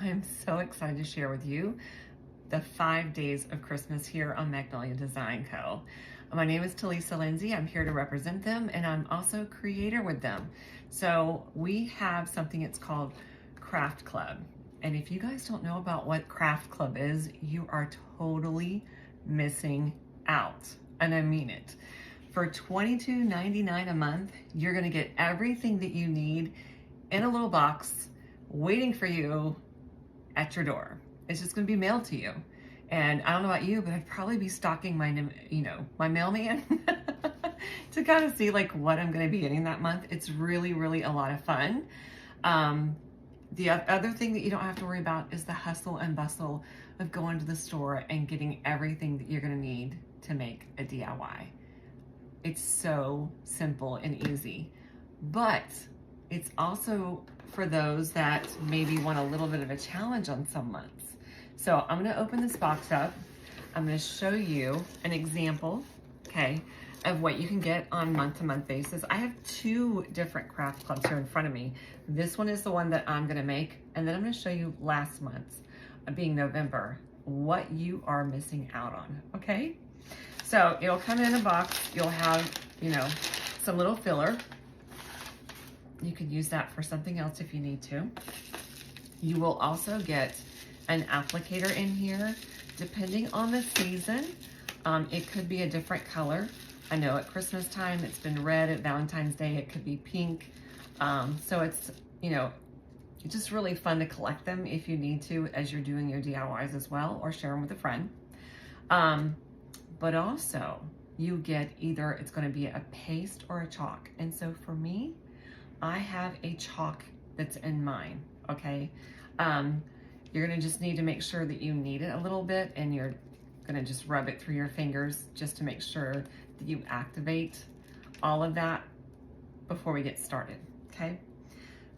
I'm so excited to share with you the 5 days of Christmas here on Magnolia Design Co. My name is Talisa Lindsay. I'm here to represent them, and I'm also a creator with them. So we have something it's called Craft Club. And if you guys don't know about what Craft Club is, you are totally missing out. And I mean it. For $22.99 a month, you're gonna get everything that you need in a little box waiting for you at your door. It's just gonna be mailed to you. And I don't know about you, but I'd probably be stalking my mailman to kind of see like what I'm gonna be getting that month. It's really, really a lot of fun. The other thing that you don't have to worry about is the hustle and bustle of going to the store and getting everything that you're gonna need to make a DIY. It's so simple and easy, but it's also for those that maybe want a little bit of a challenge on some months. So I'm gonna open this box up. I'm gonna show you an example, okay, of what you can get on month-to-month basis. I have two different craft clubs here in front of me. This one is the one that I'm gonna make, and then I'm gonna show you last month's, being November, what you are missing out on, okay? So it'll come in a box. You'll have, some little filler. You could use that for something else if you need to. You will also get an applicator in here. Depending on the season, it could be a different color. I know at Christmas time, it's been red. At Valentine's Day, it could be pink. So it's, it's just really fun to collect them if you need to as you're doing your DIYs as well, or share them with a friend. But also you get either it's going to be a paste or a chalk. And so for me, I have a chalk that's in mine, okay? You're going to just need to make sure that you knead it a little bit, and you're going to just rub it through your fingers just to make sure that you activate all of that before we get started, okay?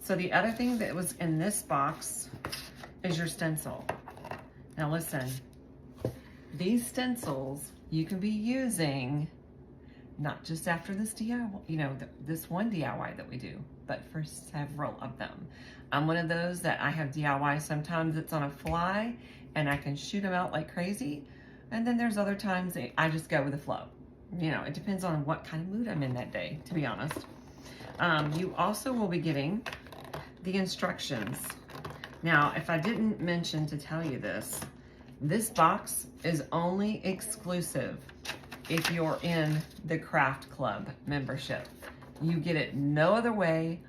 So the other thing that was in this box is your stencil. Now listen, these stencils you can be using not just after this DIY, this one DIY that we do, but for several of them. I'm one of those that I have DIY. Sometimes it's on a fly and I can shoot them out like crazy. And then there's other times that I just go with the flow. It depends on what kind of mood I'm in that day, to be honest. You also will be getting the instructions. Now, if I didn't mention to tell you this box is only exclusive if you're in the Craft Club membership. You get it no other way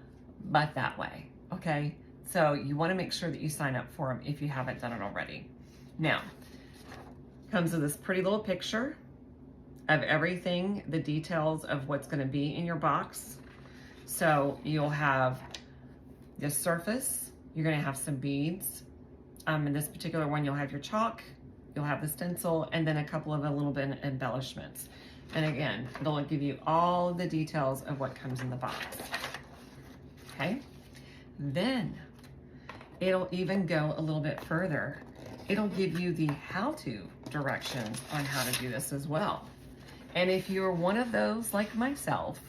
but that way, okay? So you wanna make sure that you sign up for them if you haven't done it already. Now, comes with this pretty little picture of everything, the details of what's gonna be in your box. So you'll have the surface, you're gonna have some beads. In this particular one, you'll have your chalk, you'll have the stencil, and then a couple of a little bit of embellishments. And again, it'll give you all the details of what comes in the box, okay? Then it'll even go a little bit further. It'll give you the how-to directions on how to do this as well. And if you're one of those like myself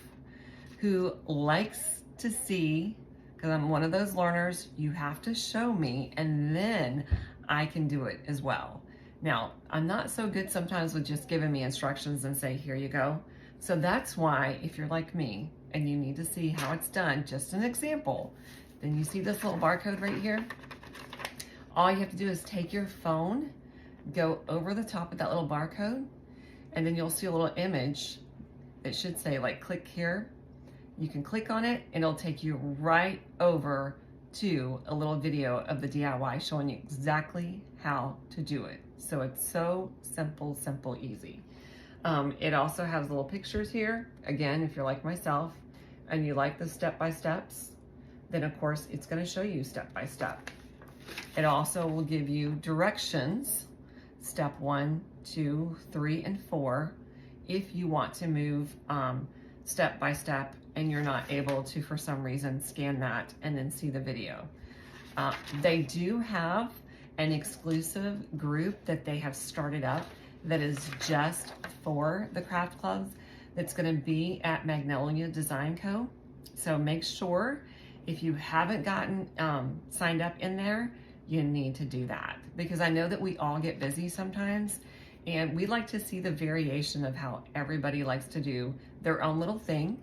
who likes to see, because I'm one of those learners, you have to show me and then I can do it as well. Now, I'm not so good sometimes with just giving me instructions and say, here you go. So that's why if you're like me and you need to see how it's done, just an example, then you see this little barcode right here. All you have to do is take your phone, go over the top of that little barcode, and then you'll see a little image that should say like click here. You can click on it and it'll take you right over to a little video of the DIY showing you exactly how to do it. So it's so simple, simple, easy. It also has little pictures here. Again, if you're like myself and you like the step-by-steps, then of course it's gonna show you step-by-step. It also will give you directions, step 1, 2, 3, and 4, if you want to move step by step and you're not able to, for some reason, scan that and then see the video. They do have an exclusive group that they have started up that is just for the craft clubs that's gonna be at Magnolia Design Co. So make sure if you haven't gotten signed up in there, you need to do that, because I know that we all get busy sometimes, and we like to see the variation of how everybody likes to do their own little thing.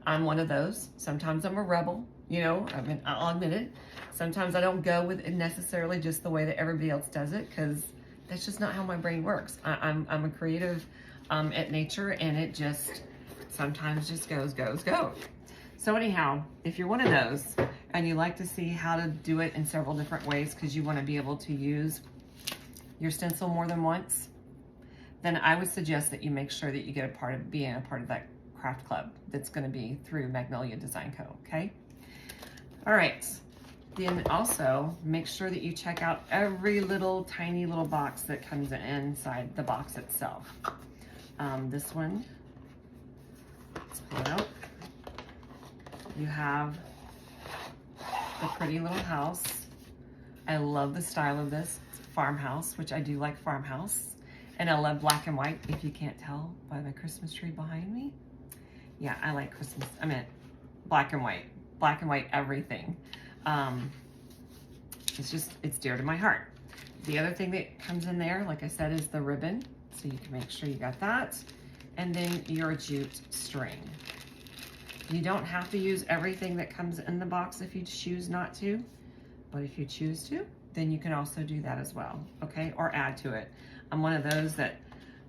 I'm one of those. Sometimes I'm a rebel, you know, I mean, I'll admit it. Sometimes I don't go with it necessarily just the way that everybody else does it, because that's just not how my brain works. I'm a creative at nature, and it just sometimes just goes. So anyhow, if you're one of those and you like to see how to do it in several different ways because you want to be able to use your stencil more than once, then I would suggest that you make sure that you get being a part of that craft club that's going to be through Magnolia Design Co. Okay. All right. Then also make sure that you check out every little tiny little box that comes inside the box itself. This one, let's pull it out. You have the pretty little house. I love the style of this. It's a farmhouse, which I do like farmhouse. And I love black and white, if you can't tell by my Christmas tree behind me. Yeah, I like Christmas. I mean, black and white everything. It's dear to my heart. The other thing that comes in there, like I said, is the ribbon. So you can make sure you got that. And then your jute string. You don't have to use everything that comes in the box if you choose not to, but if you choose to, then you can also do that as well, okay? Or add to it. I'm one of those that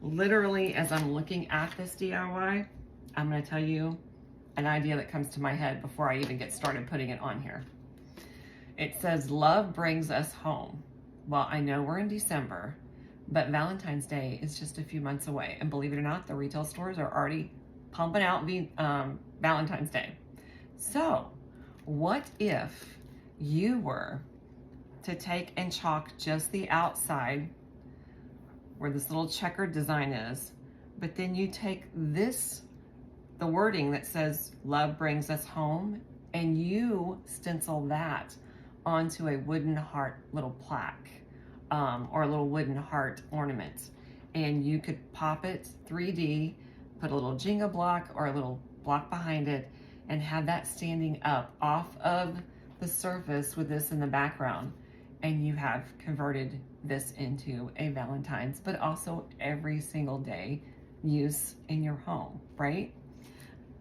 literally, as I'm looking at this DIY, I'm gonna tell you an idea that comes to my head before I even get started putting it on here. It says, love brings us home. Well, I know we're in December, but Valentine's Day is just a few months away. And believe it or not, the retail stores are already pumping out Valentine's Day. So what if you were to take and chalk just the outside where this little checkered design is, but then you take this, the wording that says love brings us home, and you stencil that onto a wooden heart little plaque, or a little wooden heart ornament, and you could pop it 3D, put a little Jenga block or a little block behind it, and have that standing up off of the surface with this in the background, and you have converted this into a Valentine's, but also every single day use in your home, right?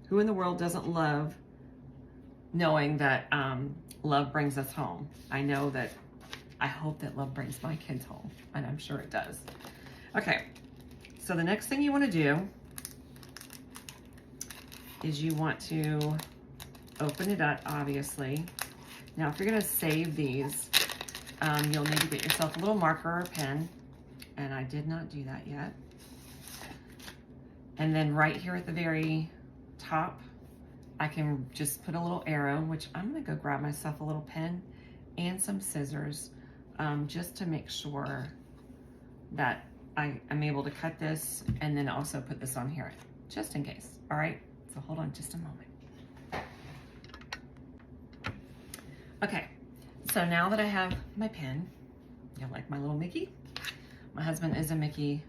Who in the world doesn't love knowing that love brings us home? I know that, I hope that love brings my kids home, and I'm sure it does. Okay, so the next thing you want to do is you want to open it up, obviously. Now, if you're gonna save these, you'll need to get yourself a little marker or pen, and I did not do that yet. And then right here at the very top, I can just put a little arrow, which I'm gonna go grab myself a little pen and some scissors, just to make sure that I am able to cut this and then also put this on here, just in case, all right? So hold on just a moment. Okay, so now that I have my pen, you'll like my little Mickey? My husband is a Mickey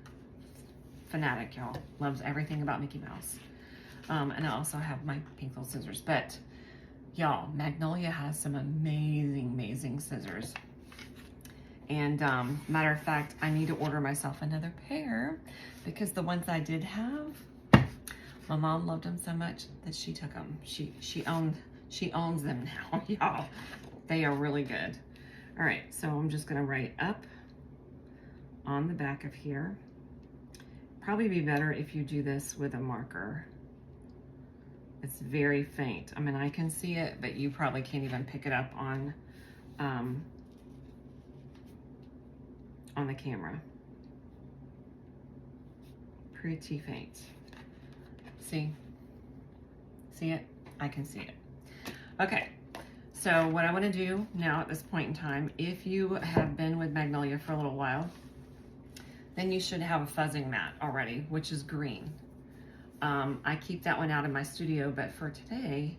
fanatic, y'all. Loves everything about Mickey Mouse. And I also have my pink little scissors. But y'all, Magnolia has some amazing scissors. And matter of fact, I need to order myself another pair because the ones I did have, my mom loved them so much that she took them. She owns them now, y'all. They are really good. All right, so I'm just gonna write up on the back of here. Probably be better if you do this with a marker. It's very faint. I mean, I can see it, but you probably can't even pick it up on the camera. Pretty faint. See it? I can see it. Okay, so what I want to do now at this point in time, if you have been with Magnolia for a little while, then you should have a fuzzing mat already, which is green. I keep that one out in my studio, but for today,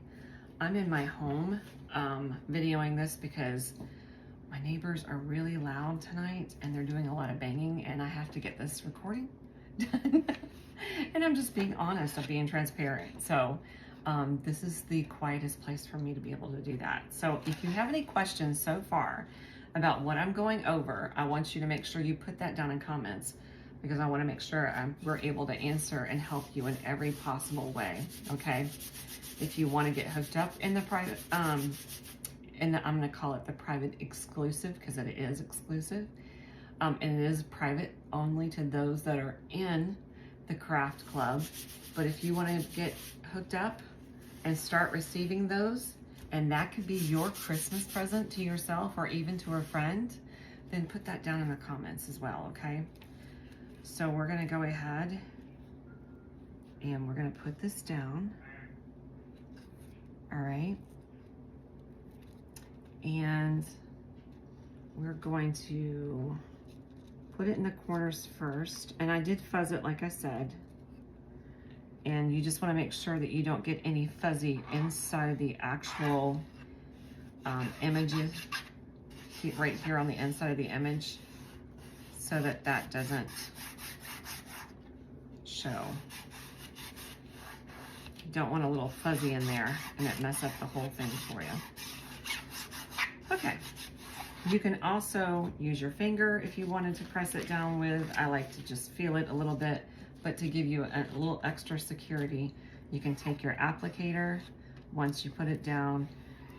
I'm in my home videoing this because my neighbors are really loud tonight and they're doing a lot of banging, and I have to get this recording done. And I'm just being honest, I'm being transparent. So this is the quietest place for me to be able to do that. So if you have any questions so far about what I'm going over, I want you to make sure you put that down in comments, because I want to make sure we're able to answer and help you in every possible way, okay? If you want to get hooked up in the private, I'm going to call it the private exclusive, because it is exclusive, and it is private only to those that are in the Craft Club. But if you want to get hooked up and start receiving those, and that could be your Christmas present to yourself or even to a friend, then put that down in the comments as well, okay? So we're gonna go ahead and we're gonna put this down, all right? And we're going to put it in the corners first. And I did fuzz it, like I said. And you just wanna make sure that you don't get any fuzzy inside the actual images, right here on the inside of the image, so that that doesn't show. You don't want a little fuzzy in there and it mess up the whole thing for you. Okay, you can also use your finger if you wanted to press it down with. I like to just feel it a little bit, but to give you a little extra security, you can take your applicator once you put it down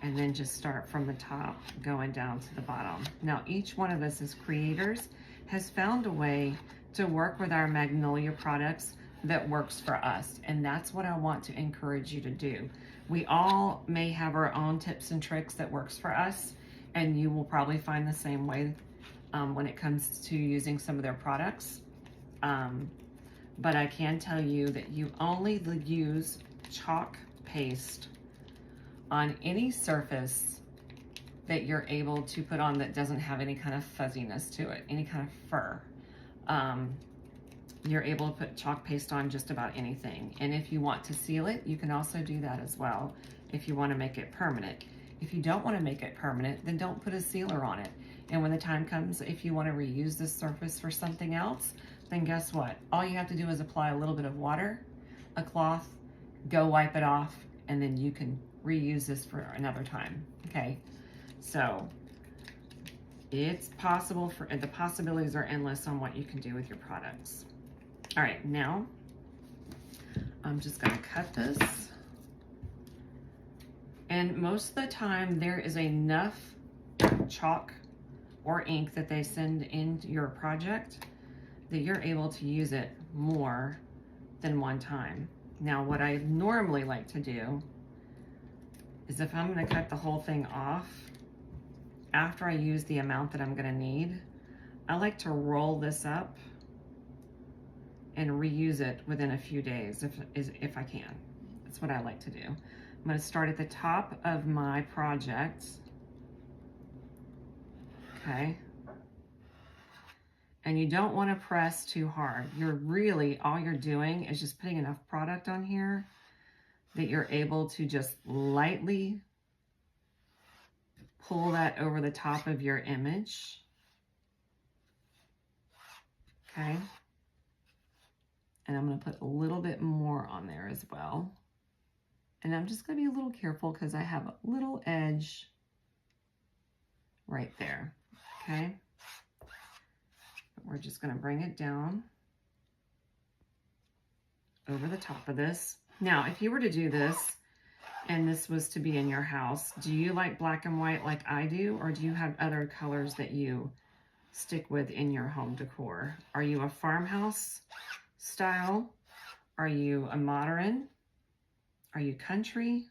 and then just start from the top going down to the bottom. Now, each one of us as creators has found a way to work with our Magnolia products that works for us. And that's what I want to encourage you to do. We all may have our own tips and tricks that works for us, and you will probably find the same way when it comes to using some of their products. But I can tell you that you only use chalk paste on any surface that you're able to put on that doesn't have any kind of fuzziness to it, any kind of fur. You're able to put chalk paste on just about anything. And if you want to seal it, you can also do that as well if you want to make it permanent. If you don't want to make it permanent, then don't put a sealer on it. And when the time comes, if you want to reuse this surface for something else, then guess what? All you have to do is apply a little bit of water, a cloth, go wipe it off, and then you can reuse this for another time, okay? So it's possible, the possibilities are endless on what you can do with your products. All right, now I'm just gonna cut this. And most of the time there is enough chalk or ink that they send into your project that you're able to use it more than one time. Now, what I normally like to do is, if I'm gonna cut the whole thing off, after I use the amount that I'm gonna need, I like to roll this up and reuse it within a few days if I can. That's what I like to do. I'm gonna start at the top of my project, okay? And you don't wanna press too hard. All you're doing is just putting enough product on here that you're able to just lightly pull that over the top of your image, okay? And I'm gonna put a little bit more on there as well. And I'm just gonna be a little careful because I have a little edge right there, okay? But we're just gonna bring it down over the top of this. Now, if you were to do this, and this was to be in your house, do you like black and white like I do, or do you have other colors that you stick with in your home decor? Are you a farmhouse style? Are you a modern? Are you country?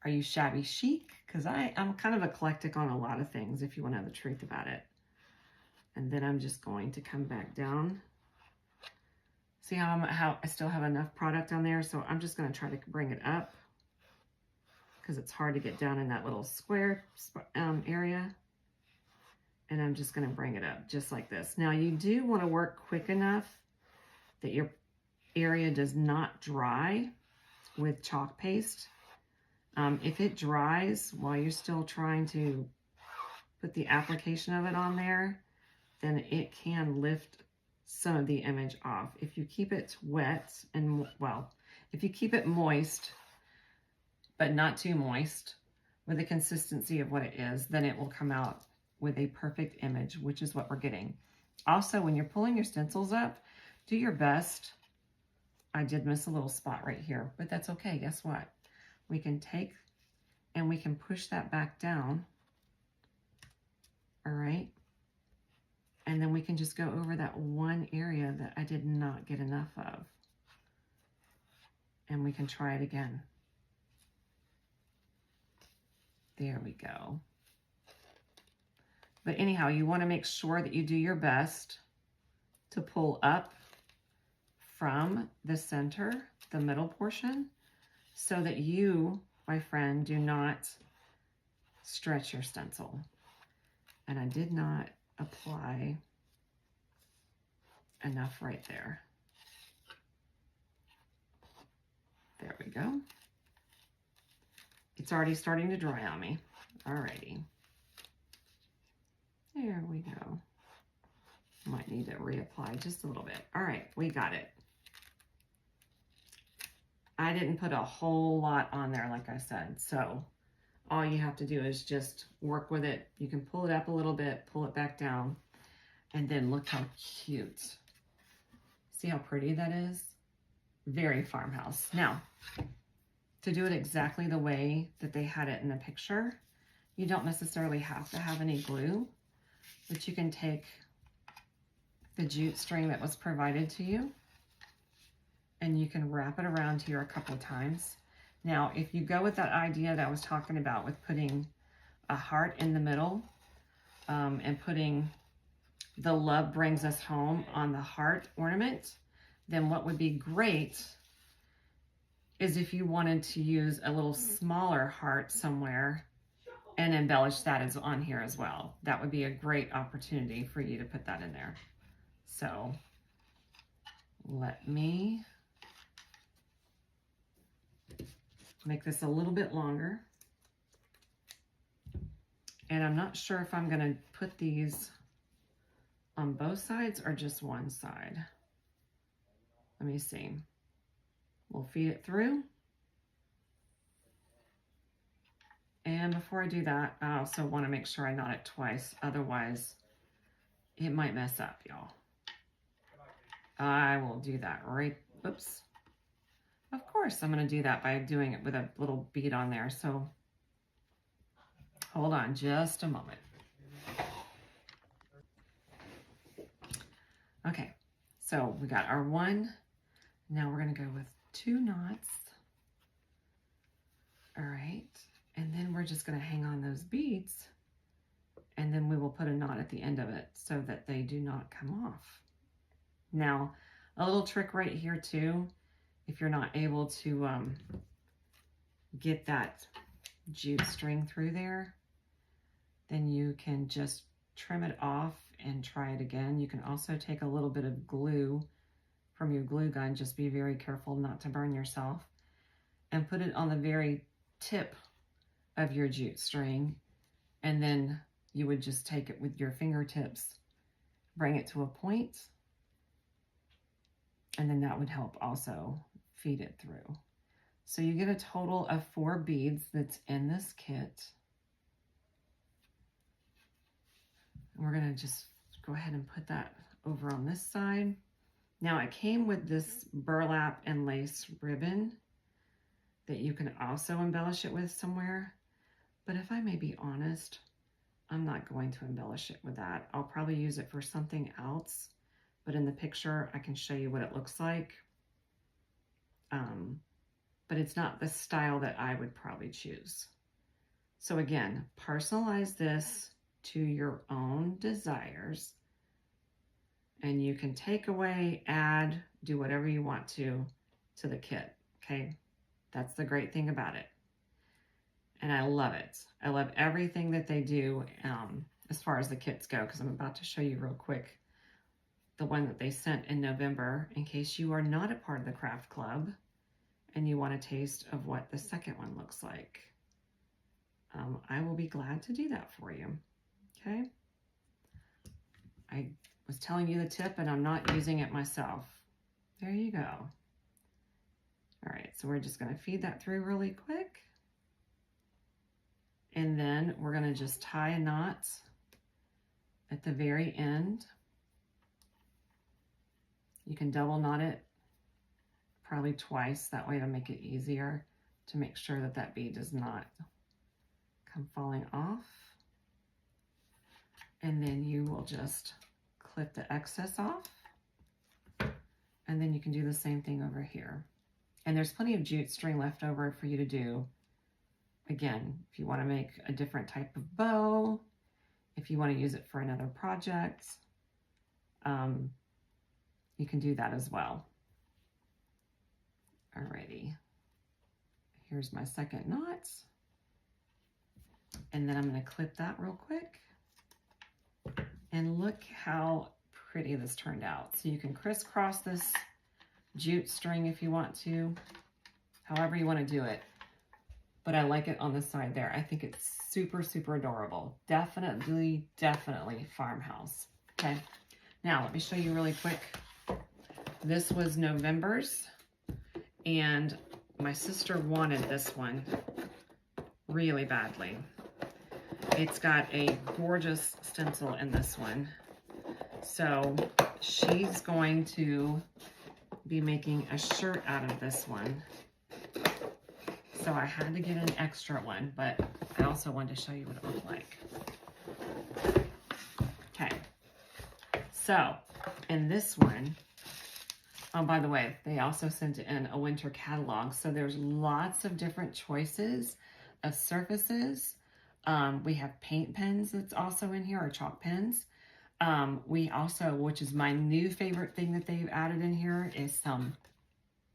Are you shabby chic? Because I'm kind of eclectic on a lot of things, if you want to know the truth about it. And then I'm just going to come back down. See how I still have enough product on there, so I'm just going to try to bring it up, because it's hard to get down in that little square area. And I'm just gonna bring it up just like this. Now, you do wanna work quick enough that your area does not dry with chalk paste. If it dries while you're still trying to put the application of it on there, then it can lift some of the image off. If you keep it wet and, well, if you keep it moist, but not too moist, with the consistency of what it is, then it will come out with a perfect image, which is what we're getting. Also, when you're pulling your stencils up, do your best. I did miss a little spot right here, but that's okay. Guess what? We can take and we can push that back down. All right. And then we can just go over that one area that I did not get enough of. And we can try it again. There we go. But anyhow, you want to make sure that you do your best to pull up from the center, the middle portion, so that you, my friend, do not stretch your stencil. And I did not apply enough right there. There we go. It's already starting to dry on me. Alrighty. There we go. Might need to reapply just a little bit. All right, we got it. I didn't put a whole lot on there, like I said. So all you have to do is just work with it. You can pull it up a little bit, pull it back down, and then look how cute. See how pretty that is? Very farmhouse. Now, to do it exactly the way that they had it in the picture, you don't necessarily have to have any glue, but you can take the jute string that was provided to you and you can wrap it around here a couple of times. Now, if you go with that idea that I was talking about with putting a heart in the middle and putting the love brings us home on the heart ornament, then what would be great is if you wanted to use a little smaller heart somewhere and embellish that as on here as well. That would be a great opportunity for you to put that in there. So let me make this a little bit longer. And I'm not sure if I'm going to put these on both sides or just one side. Let me see. We'll feed it through. And before I do that, I also want to make sure I knot it twice. Otherwise, it might mess up, y'all. I will do that right. Oops. Of course, I'm going to do that by doing it with a little bead on there. So hold on just a moment. Okay, so we got our one. Now we're going to go with 2 knots. All right, and then we're just going to hang on those beads, and then we will put a knot at the end of it so that they do not come off. Now, a little trick right here too, if you're not able to get that jute string through there, then you can just trim it off and try it again. You can also take a little bit of glue from your glue gun, just be very careful not to burn yourself, and put it on the very tip of your jute string, and then you would just take it with your fingertips, bring it to a point, and then that would help also feed it through. So you get a total of 4 beads that's in this kit. And we're going to just go ahead and put that over on this side. Now it came with this burlap and lace ribbon that you can also embellish it with somewhere. But if I may be honest, I'm not going to embellish it with that. I'll probably use it for something else. But in the picture, I can show you what it looks like. But it's not the style that I would probably choose. So again, personalize this to your own desires. And you can take away, add, do whatever you want to the kit, okay? That's the great thing about it. And I love it. I love everything that they do as far as the kits go, because I'm about to show you real quick the one that they sent in November in case you are not a part of the Craft Club and you want a taste of what the second one looks like. I will be glad to do that for you, okay? I was telling you the tip and I'm not using it myself. There you go. All right, so we're just going to feed that through really quick. And then we're going to just tie a knot at the very end. You can double knot it probably twice. That way it'll make it easier to make sure that that bead does not come falling off. And then you will just clip the excess off. And then you can do the same thing over here. And there's plenty of jute string left over for you to do. Again, if you want to make a different type of bow, if you want to use it for another project, you can do that as well. Alrighty, here's my second knot. And then I'm going to clip that real quick. And look how pretty this turned out. So you can crisscross this jute string if you want to, however you want to do it. But I like it on the side there. I think it's super, super adorable. Definitely, definitely farmhouse. Okay, now let me show you really quick. This was November's, and my sister wanted this one really badly. It's got a gorgeous stencil in this one. So she's going to be making a shirt out of this one. So I had to get an extra one, but I also wanted to show you what it looked like. Okay, so in this one, oh, by the way, they also sent in a winter catalog. So there's lots of different choices of surfaces. We have paint pens that's also in here, or chalk pens. We also, which is my new favorite thing that they've added in here, is some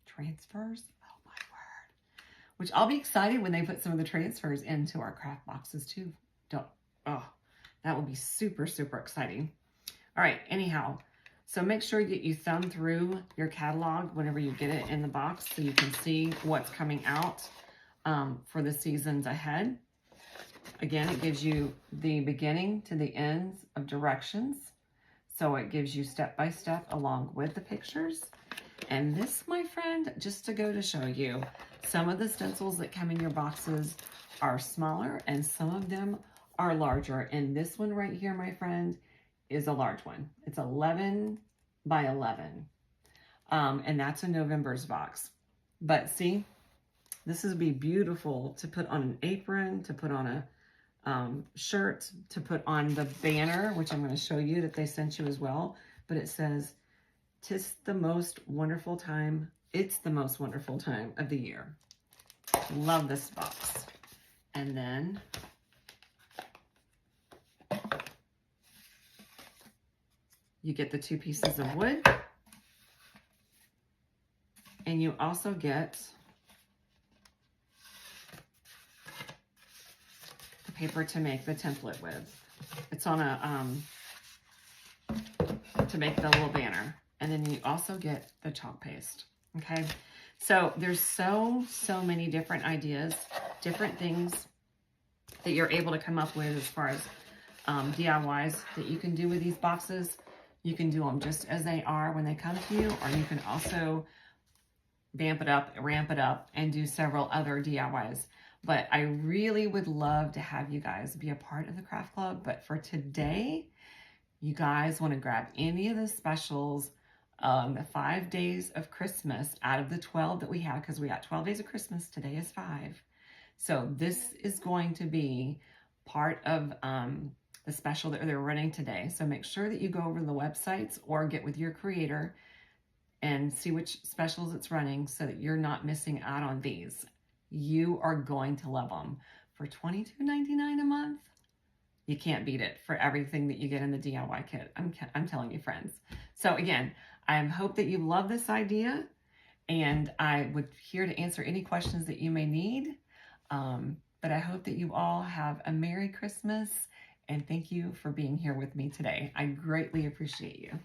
transfers. Oh my word. Which I'll be excited when they put some of the transfers into our craft boxes too. Oh, that will be super, super exciting. All right, anyhow, so make sure that you thumb through your catalog whenever you get it in the box so you can see what's coming out for the seasons ahead. Again, it gives you the beginning to the ends of directions. So it gives you step by step along with the pictures. And this, my friend, just to go to show you, some of the stencils that come in your boxes are smaller and some of them are larger. And this one right here, my friend, is a large one. It's 11 by 11. And that's a November's box. But see, this would be beautiful to put on an apron, to put on a shirt, to put on the banner, which I'm going to show you that they sent you as well. But it says, "'Tis the most wonderful time. It's the most wonderful time of the year." Love this box. And then you get the 2 pieces of wood. And you also get the paper to make the template with. It's on a, to make the little banner. And then you also get the chalk paste, okay? So there's so many different ideas, different things that you're able to come up with as far as DIYs that you can do with these boxes. You can do them just as they are when they come to you, or you can also vamp it up, ramp it up, and do several other DIYs. But I really would love to have you guys be a part of the Craft Club. But for today, you guys want to grab any of the specials, the 5 days of Christmas out of the 12 that we have, because we got 12 days of Christmas. Today is 5. So this is going to be part of the special that they're running today. So make sure that you go over to the websites or get with your creator and see which specials it's running so that you're not missing out on these. You are going to love them. For $22.99 a month, you can't beat it for everything that you get in the DIY kit. I'm telling you, friends. So again, I hope that you love this idea, and I would here to answer any questions that you may need. But I hope that you all have a Merry Christmas, and thank you for being here with me today. I greatly appreciate you.